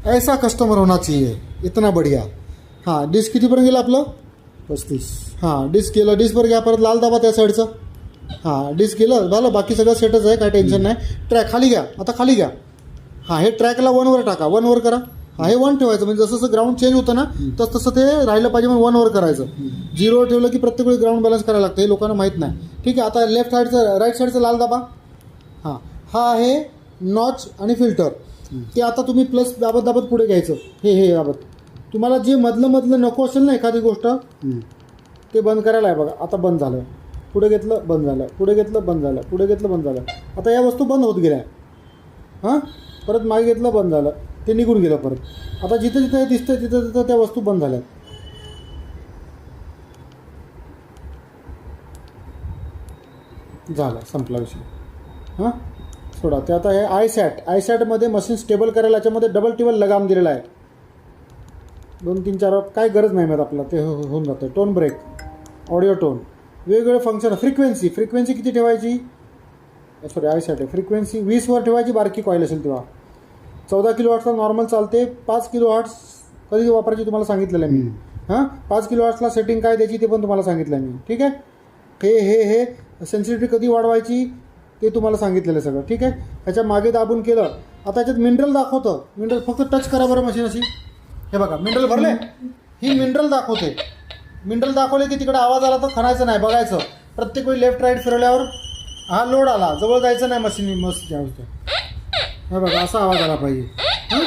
ऐसा कस्टमर होना चाहिए, इतना बढ़िया. हां, डिस्क कितीपर्यंत गेलं आपलं? 35. हां, डिस्क गेलं. डिस्कवर घ्या, परत लाल दाबा त्या साईडचं. हां, डिस्क गेलं झालं, बाकी सगळं सेटच आहे, काय टेन्शन नाही. ट्रॅक खाली घ्या, आता खाली घ्या. हां, हे ट्रॅकला 1वर टाका, 1वर करा. हां, हे 1 ठेवायचं, म्हणजे जसं जसं ग्राउंड चेंज होतं ना तसं तसं ते राहिलं पाहिजे, म्हणून 1वर करायचं. 0वर ठेवलं की प्रत्येक वेळी ग्राउंड बॅलन्स करायला लागतं, हे लोकांना माहीत नाही. ठीक आहे, आता लेफ्ट साईडचं राईट साईडचं लाल दाबा. हां, हा आहे नॉच आणि फिल्टर. ते आता तुम्ही प्लस दाबत दाबत पुढे घ्यायचं, हे दाबत. तुम्हाला जे मधलं नको असेल ना एखादी गोष्ट, ते बंद करायला आहे बघा. आता बंद झालं, पुढे घेतलं बंद झालं, पुढे घेतलं बंद झालं, पुढे घेतलं बंद झालं. आता या वस्तू बंद होत गेल्या. हां, परत मागे घेतलं बंद झालं, ते निघून गेलं परत. आता जिथे जिथे हे दिसतं तिथं तिथं त्या वस्तू बंद झाल्या. झालं, संपला विषय. हां, सोडा ते. आता हे आयसॅटमध्ये मशीन स्टेबल करायला याच्यामध्ये डबल टेबल लगाम दिलेला आहे. 2 3 4 काय गरज नाही मग आपलं ते होऊन जातं. टोन ब्रेक, ऑडिओ टोन, वेगवेगळे फंक्शन. फ्रिक्वेन्सी किती ठेवायची? सॉरी, आयसॅट आहे. फ्रिक्वेन्सी 20वर ठेवायची, बारकी कॉईल असेल तेव्हा. 14 kHz नॉर्मल चालते. 5 kHz कधी वापरायची तुम्हाला सांगितलेलं आहे मी. हां, 5 kHzला सेटिंग काय द्यायची ते पण तुम्हाला सांगितलं आहे मी. ठीक आहे. हे सेन्सिटिव्हिटी कधी वाढवायची ते तुम्हाला सांगितलेलं आहे सगळं. ठीक आहे. ह्याच्या मागे दाबून केलं. आता ह्याच्यात मिनरल दाखवतं. मिनरल फक्त टच करा बरं मशीन अशी. हे बघा, मिनरल भरले. ही मिनरल दाखवते. मिनरल दाखवले की तिकडे आवाज आला तर खणायचं नाही, बघायचं. प्रत्येक वेळी लेफ्ट राईट फिरवल्यावर हा लोड आला, जवळ जायचं नाही मशीन अवस्थेत. हे बघा, असा आवाज आला पाहिजे. हां,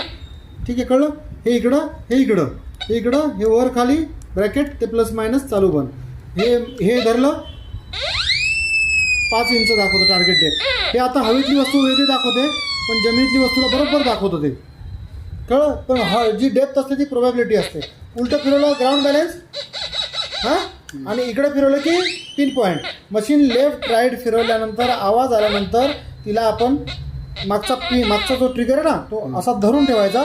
ठीक आहे, कळलं? हे इकडं, हे वर खाली ब्रॅकेट, ते प्लस मायनस चालू बंद. हे धरलं 5 इंच दाखवतं टार्गेट डेप्थ. हे आता हवेतली वस्तू वेगळी दाखवते, पण जमिनीतली वस्तूला बरोबर दाखवतं ते. कळलं? पण जी डेप्थ असते ती प्रोबॅबिलिटी असते. उलटं फिरवलं ग्राउंड बॅलन्स. हां, आणि इकडे फिरवलं की pin point. Machine left right फिरवल्यानंतर आवाज आल्यानंतर तिला आपण मागचा जो ट्रिगर आहे ना तो असा धरून ठेवायचा.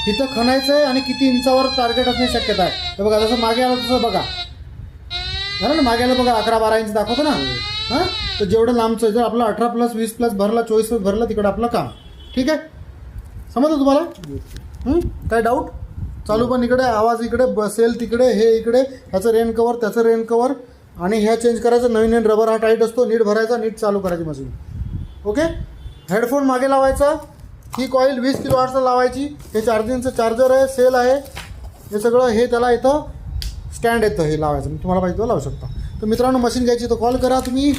तिथं खणायचं आहे आणि किती इंचावर टार्गेट असण्याची शक्यता आहे. हे बघा, जसं मागे आलं तसं बघा. झालं ना, मागे आलं बघा, 11-12 इंच दाखवतो ना. हां, तर जेवढं लांबचं, जर आपलं 18+, 20+ भरला, 24+ भरलं, तिकडं आपलं काम. ठीक आहे, समजलं तुम्हाला? काय डाऊट? चालू पण इकडे, आवाज इकडे, बसेल तिकडे, हे इकडे, ह्याचं रेन कवर, त्याचं रेन कवर, आणि ह्या चेंज करायचं. नवीन रबर हा टाईट असतो, नीट भरायचा, नीट चालू करायची मशीन. ओके. हेडफोन मागे लावायचा. ही कॉईल 20 kHz लावायची. हे चार्जिंगचं चार्जर आहे, सेल आहे, हे सगळं. हे त्याला इथं स्टँड येतं, हे लावायचं. तुम्हाला पाहिजे तो लावू शकता. तर मित्रांनो, मशीन घ्यायची तर कॉल करा तुम्ही.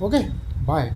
Okay, bye.